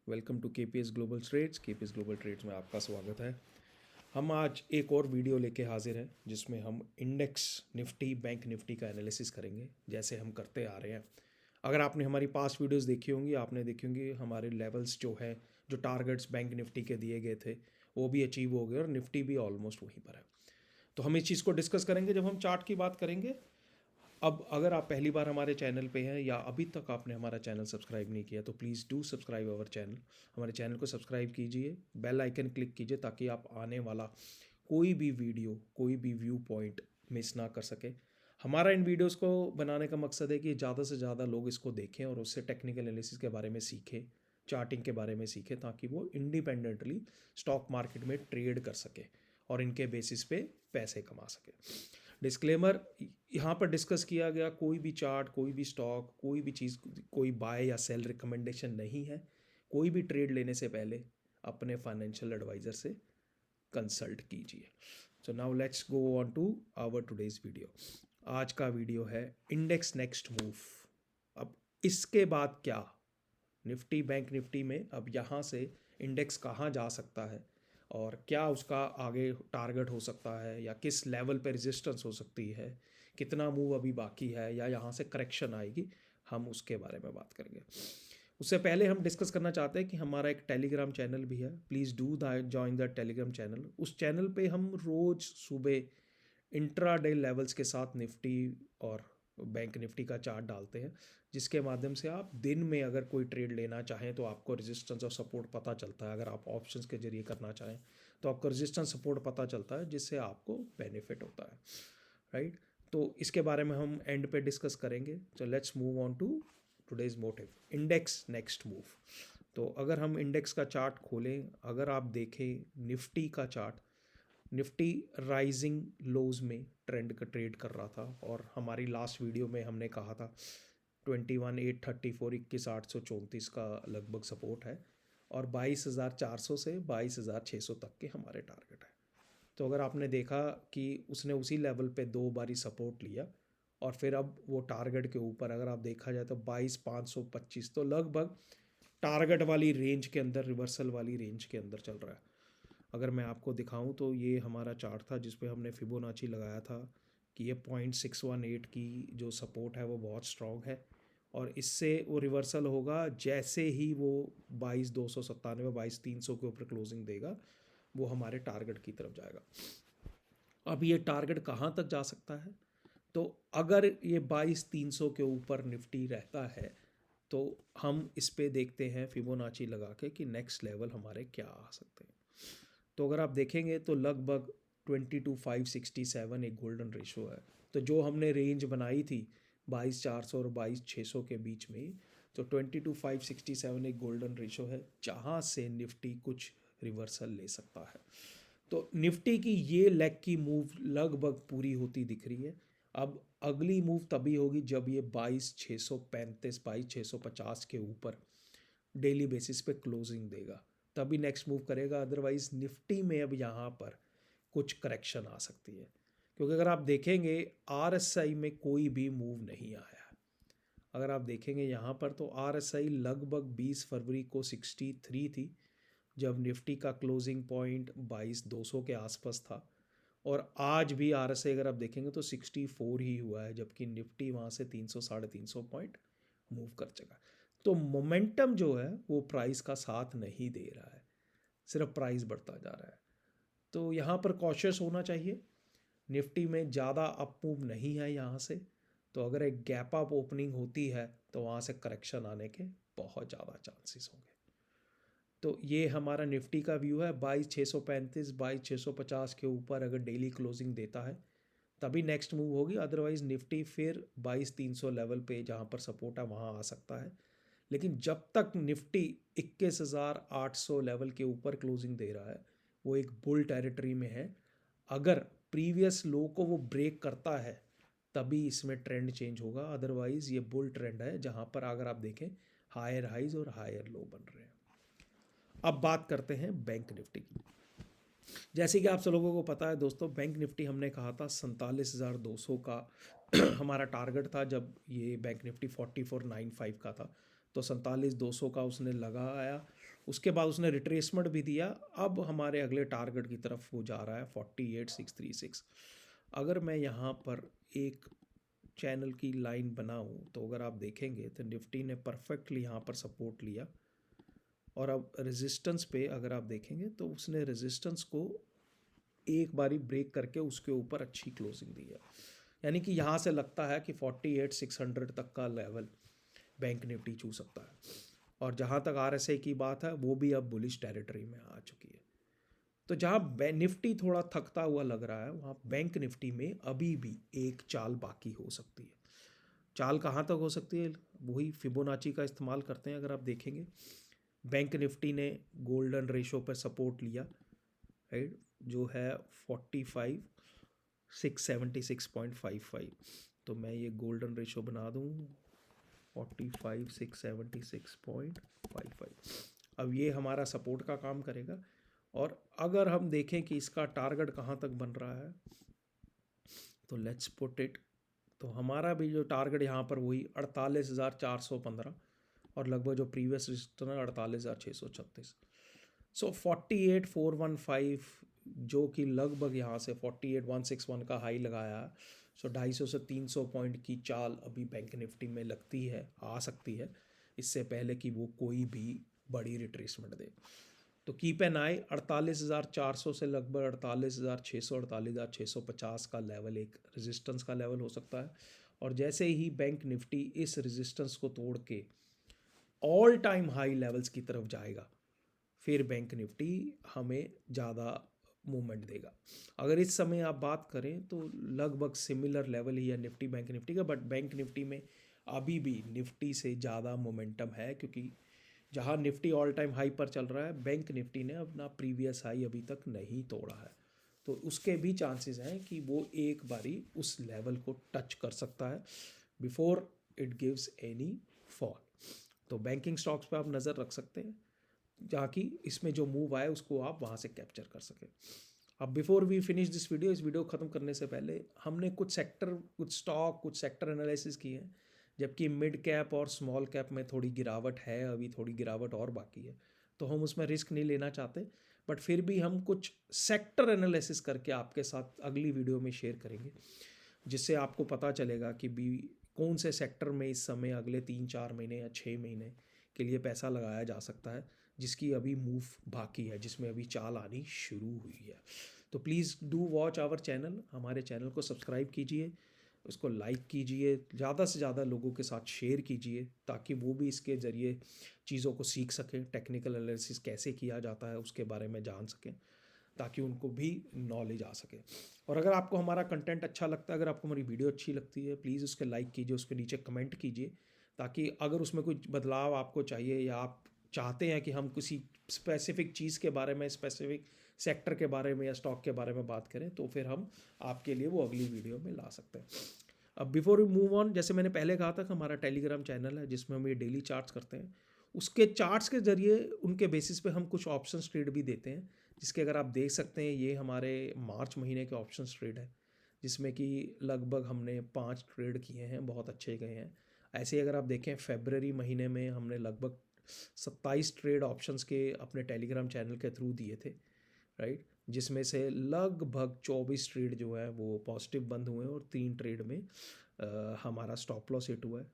Welcome to KPS global trades. KPS global trades में आपका स्वागत है। हम आज एक और वीडियो लेके हाजिर हैं जिसमें हम इंडेक्स निफ्टी बैंक निफ्टी का एनालिसिस करेंगे जैसे हम करते आ रहे हैं। अगर आपने हमारी पास्ट वीडियोस देखी होंगी, आपने देखी होंगी हमारे लेवल्स जो है, जो टारगेट्स बैंक निफ्टी के दिए गए थे वो भी अचीव हो गए और निफ्टी भी ऑलमोस्ट वहीं पर है। तो हम इस चीज़ को डिस्कस करेंगे जब हम चार्ट की बात करेंगे। अब अगर आप पहली बार हमारे चैनल पे हैं या अभी तक आपने हमारा चैनल सब्सक्राइब नहीं किया तो please do subscribe our channel. हमारे चैनल को सब्सक्राइब कीजिए, बेल आइकन क्लिक कीजिए ताकि आप आने वाला कोई भी वीडियो, कोई भी व्यू पॉइंट मिस ना कर सके। हमारा इन वीडियोस को बनाने का मकसद है कि ज़्यादा से ज़्यादा लोग इसको देखें और उससे टेक्निकल एनालिसिस के बारे में सीखें, चार्टिंग के बारे में सीखें, ताकि वो इंडिपेंडेंटली स्टॉक मार्केट में ट्रेड कर सके और इनके बेसिस पे पैसे कमा सके। डिस्क्लेमर, यहाँ पर डिस्कस किया गया कोई भी चार्ट, कोई भी स्टॉक, कोई भी चीज़, कोई बाय या सेल रिकमेंडेशन नहीं है। कोई भी ट्रेड लेने से पहले अपने फाइनेंशियल एडवाइज़र से कंसल्ट कीजिए। So now let's go on to our today's video. आज का वीडियो है इंडेक्स नेक्स्ट मूव। अब इसके बाद क्या, निफ्टी बैंक निफ्टी में अब यहाँ से इंडेक्स कहाँ जा सकता है और क्या उसका आगे टारगेट हो सकता है या किस लेवल पे रेजिस्टेंस हो सकती है, कितना मूव अभी बाकी है या यहाँ से करेक्शन आएगी, हम उसके बारे में बात करेंगे। उससे पहले हम डिस्कस करना चाहते हैं कि हमारा एक टेलीग्राम चैनल भी है। Please do join the Telegram channel. उस चैनल पे हम रोज़ सुबह इंट्राडे लेवल्स के साथ निफ्टी और बैंक निफ्टी का चार्ट डालते हैं, जिसके माध्यम से आप दिन में अगर कोई ट्रेड लेना चाहें तो आपको रेजिस्टेंस और सपोर्ट पता चलता है। अगर आप ऑप्शंस के जरिए करना चाहें तो आपको रेजिस्टेंस सपोर्ट पता चलता है, जिससे आपको बेनिफिट होता है, राइट। तो इसके बारे में हम एंड पे डिस्कस करेंगे। तो let's move on to today's motive, index next move. तो अगर हम इंडेक्स का चार्ट खोलें, अगर आप देखें निफ्टी का चार्ट, निफ्टी राइजिंग लोज में ट्रेंड का ट्रेड कर रहा था और हमारी लास्ट वीडियो में हमने कहा था 21,834 21,834 का लगभग सपोर्ट है और 22,400 से 22,600 तक के हमारे टारगेट है। तो अगर आपने देखा कि उसने उसी लेवल पे दो बारी सपोर्ट लिया और फिर अब वो टारगेट के ऊपर, अगर आप देखा जाए तो 22,525, तो लगभग टारगेट वाली रेंज के अंदर, रिवर्सल वाली रेंज के अंदर चल रहा है। अगर मैं आपको दिखाऊं तो ये हमारा चार्ट था जिस पे हमने फिबोनाची लगाया था कि ये 0.618 की जो सपोर्ट है वो बहुत स्ट्रॉन्ग है और इससे वो रिवर्सल होगा जैसे ही वो 22,297 22,300 के ऊपर क्लोजिंग देगा, वो हमारे टारगेट की तरफ जाएगा। अब ये टारगेट कहाँ तक जा सकता है? तो अगर ये 22,300 के ऊपर निफ्टी रहता है तो हम इस पे देखते हैं फिबोनाची लगा के कि नेक्स्ट लेवल हमारे क्या आ सकते हैं। तो अगर आप देखेंगे तो लगभग 22,567 एक गोल्डन रेशो है। तो जो हमने रेंज बनाई थी 22,400 और 22,600 के बीच में, तो 22,567 एक गोल्डन रेशो है जहाँ से निफ्टी कुछ रिवर्सल ले सकता है। तो निफ्टी की ये लेग की मूव लगभग पूरी होती दिख रही है। अब अगली मूव तभी होगी जब ये 22,635 22,650 के ऊपर डेली बेसिस पे क्लोजिंग देगा, तभी नेक्स्ट मूव करेगा। अदरवाइज निफ्टी में अब यहाँ पर कुछ करेक्शन आ सकती है, क्योंकि अगर आप देखेंगे आरएसआई में कोई भी मूव नहीं आया। अगर आप देखेंगे यहाँ पर तो आरएसआई लगभग 20 फरवरी को 63 थी जब निफ्टी का क्लोजिंग पॉइंट 22,200 के आसपास था, और आज भी आरएसआई अगर आप देखेंगे तो 64 ही हुआ है, जबकि निफ्टी वहाँ से 300 350 पॉइंट मूव कर चुका। तो मोमेंटम जो है वो प्राइस का साथ नहीं दे रहा है, सिर्फ प्राइस बढ़ता जा रहा है। तो यहाँ पर कॉशियस होना चाहिए। निफ्टी में ज़्यादा अप मूव नहीं है यहाँ से, तो अगर एक गैप अप ओपनिंग होती है तो वहाँ से करेक्शन आने के बहुत ज़्यादा चांसेस होंगे। तो ये हमारा निफ्टी का व्यू है। 22,635 22,650 के ऊपर अगर डेली क्लोजिंग देता है तभी नेक्स्ट मूव होगी, अदरवाइज निफ्टी फिर 22,300 लेवल पे जहाँ पर सपोर्ट है वहाँ आ सकता है। लेकिन जब तक निफ्टी 21,800 लेवल के ऊपर क्लोजिंग दे रहा है वो एक बुल टेरिटरी में है। अगर प्रीवियस लो को वो ब्रेक करता है तभी इसमें ट्रेंड चेंज होगा, अदरवाइज ये बुल ट्रेंड है जहाँ पर अगर आप देखें हायर हाइज और हायर लो बन रहे हैं। अब बात करते हैं बैंक निफ्टी की। जैसे कि आप सब लोगों को पता है दोस्तों, बैंक निफ्टी हमने कहा था 47,200 का हमारा टारगेट था जब ये बैंक निफ्टी 4495 का था। तो 47,200 का उसने लगाया उसके बाद उसने रिट्रेसमेंट भी दिया। अब हमारे अगले टारगेट की तरफ वो जा रहा है 48,636। अगर मैं यहाँ पर एक चैनल की लाइन बनाऊँ तो अगर आप देखेंगे तो निफ्टी ने परफेक्टली यहाँ पर सपोर्ट लिया, और अब रेजिस्टेंस पे अगर आप देखेंगे तो उसने रेजिस्टेंस को एक बारी ब्रेक करके उसके ऊपर अच्छी क्लोजिंग दी है। यानी कि यहाँ से लगता है कि 48,600 तक का लेवल बैंक निफ्टी छू सकता है। और जहाँ तक RSI की बात है वो भी अब बुलिश टेरिटरी में आ चुकी है। तो जहाँ निफ्टी थोड़ा थकता हुआ लग रहा है वहाँ बैंक निफ्टी में अभी भी एक चाल बाकी हो सकती है। चाल कहाँ तक हो सकती है? वही फिबोनाची का इस्तेमाल करते हैं। अगर आप देखेंगे बैंक निफ्टी ने गोल्डन रेशो पर सपोर्ट लिया, राइट, जो है 45,676.55। तो मैं ये गोल्डन रेशो बना दूँ 45,676.55। अब ये हमारा सपोर्ट का काम करेगा। और अगर हम देखें कि इसका टारगेट कहाँ तक बन रहा है तो लेट्स पुट इट, तो हमारा भी जो टारगेट यहाँ पर वही 48,415 और लगभग जो प्रीवियस रजिस्टर है 48,636। सो 48,415 जो कि लगभग यहाँ से 48,161 का हाई लगाया है। सो 250 से 300 पॉइंट की चाल अभी बैंक निफ्टी में लगती है, आ सकती है, इससे पहले कि वो कोई भी बड़ी रिट्रेसमेंट दे। तो कीप एन आई 48,400 से लगभग 48,600 48,650 का लेवल एक रेजिस्टेंस का लेवल हो सकता है। और जैसे ही बैंक निफ्टी इस रेजिस्टेंस को तोड़ के ऑल टाइम हाई लेवल्स की तरफ जाएगा फिर बैंक निफ्टी हमें ज़्यादा मूवमेंट देगा। अगर इस समय आप बात करें तो लगभग सिमिलर लेवल ही है निफ्टी बैंक निफ्टी का, बट बैंक निफ्टी में अभी भी निफ्टी से ज़्यादा मोमेंटम है, क्योंकि जहाँ निफ्टी ऑल टाइम हाई पर चल रहा है बैंक निफ्टी ने अपना प्रीवियस हाई अभी तक नहीं तोड़ा है। तो उसके भी चांसेस हैं कि वो एक बारी उस लेवल को टच कर सकता है before it gives any fall. तो बैंकिंग स्टॉक्स पे आप नज़र रख सकते हैं, जहाँ की इसमें जो मूव आए उसको आप वहाँ से कैप्चर कर सकें। अब before we finish this video, इस वीडियो को ख़त्म करने से पहले हमने कुछ सेक्टर, कुछ स्टॉक, कुछ सेक्टर एनालिसिस किए हैं, जबकि मिड कैप और स्मॉल कैप में थोड़ी गिरावट है, अभी थोड़ी गिरावट और बाकी है, तो हम उसमें रिस्क नहीं लेना चाहते। बट फिर भी हम कुछ सेक्टर एनालिसिस करके आपके साथ अगली वीडियो में शेयर करेंगे, जिससे आपको पता चलेगा कि भी कौन से सेक्टर में इस समय अगले 3-4 महीने या 6 महीने के लिए पैसा लगाया जा सकता है, जिसकी अभी मूव बाकी है, जिसमें अभी चाल आनी शुरू हुई है। तो please do watch our channel, हमारे चैनल को सब्सक्राइब कीजिए, उसको लाइक कीजिए, ज़्यादा से ज़्यादा लोगों के साथ शेयर कीजिए, ताकि वो भी इसके ज़रिए चीज़ों को सीख सकें, टेक्निकल एनालिसिस कैसे किया जाता है उसके बारे में जान सकें, ताकि उनको भी नॉलेज आ सके। और अगर आपको हमारा कंटेंट अच्छा लगता है, अगर आपको हमारी वीडियो अच्छी लगती है, प्लीज़ उसके लाइक कीजिए, उसके नीचे कमेंट कीजिए, ताकि अगर उसमें कोई बदलाव आपको चाहिए या आप चाहते हैं कि हम किसी स्पेसिफिक चीज़ के बारे में, स्पेसिफिक सेक्टर के बारे में या स्टॉक के बारे में बात करें, तो फिर हम आपके लिए वो अगली वीडियो में ला सकते हैं। अब बिफोर वी मूव ऑन, जैसे मैंने पहले कहा था कि हमारा टेलीग्राम चैनल है जिसमें हम ये डेली चार्ट्स करते हैं, उसके चार्ट्स के ज़रिए उनके बेसिस पे हम कुछ ऑप्शंस ट्रेड भी देते हैं, जिसके अगर आप देख सकते हैं ये हमारे मार्च महीने के ऑप्शंस ट्रेड है, जिसमें कि लगभग हमने 5 ट्रेड किए हैं, बहुत अच्छे गए हैं। ऐसे ही अगर आप देखें फरवरी महीने में हमने लगभग 27 ट्रेड ऑप्शंस के अपने टेलीग्राम चैनल के थ्रू दिए थे, राइट, जिसमें से लगभग 24 ट्रेड जो है वो पॉजिटिव बंद हुए हैं और 3 ट्रेड में हमारा स्टॉप लॉस हिट हुआ है।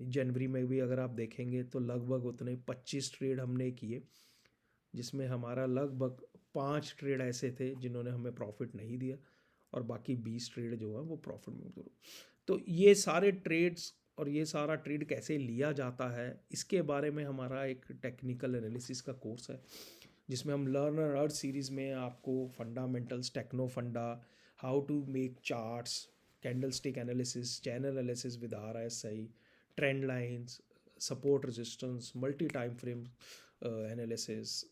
जनवरी में भी अगर आप देखेंगे तो लगभग उतने 25 ट्रेड हमने किए, जिसमें हमारा लगभग 5 ट्रेड ऐसे थे जिन्होंने हमें प्रॉफिट नहीं दिया और बाकी 20 ट्रेड जो है वो प्रॉफिट में उतरे। तो ये सारे ट्रेड्स और ये सारा ट्रेड कैसे लिया जाता है इसके बारे में हमारा एक टेक्निकल एनालिसिस का कोर्स है, जिसमें हम लर्न और अर्न सीरीज़ में आपको fundamentals, techno funda, how to make charts, candlestick analysis, channel analysis with RSI, trend lines, support resistance, multi time frame analysis,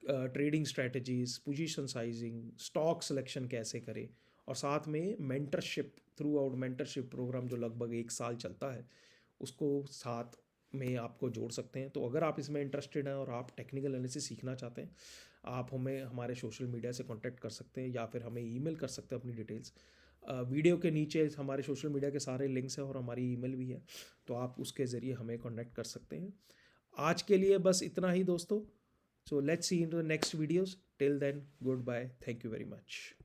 trading strategies, position sizing, stock selection कैसे करें, और साथ में mentorship, throughout mentorship programme जो लगभग 1 साल चलता है, उसको साथ में आपको जोड़ सकते हैं। तो अगर आप इसमें इंटरेस्टेड हैं और आप टेक्निकल एनालिसिस सीखना चाहते हैं, आप हमें हमारे सोशल मीडिया से कांटेक्ट कर सकते हैं या फिर हमें ईमेल कर सकते हैं अपनी डिटेल्स। वीडियो के नीचे हमारे सोशल मीडिया के सारे लिंक्स हैं और हमारी ईमेल भी है, तो आप उसके ज़रिए हमें कांटेक्ट कर सकते हैं। आज के लिए बस इतना ही दोस्तों। So let's see into the next videos. Till then, goodbye. Thank you very much.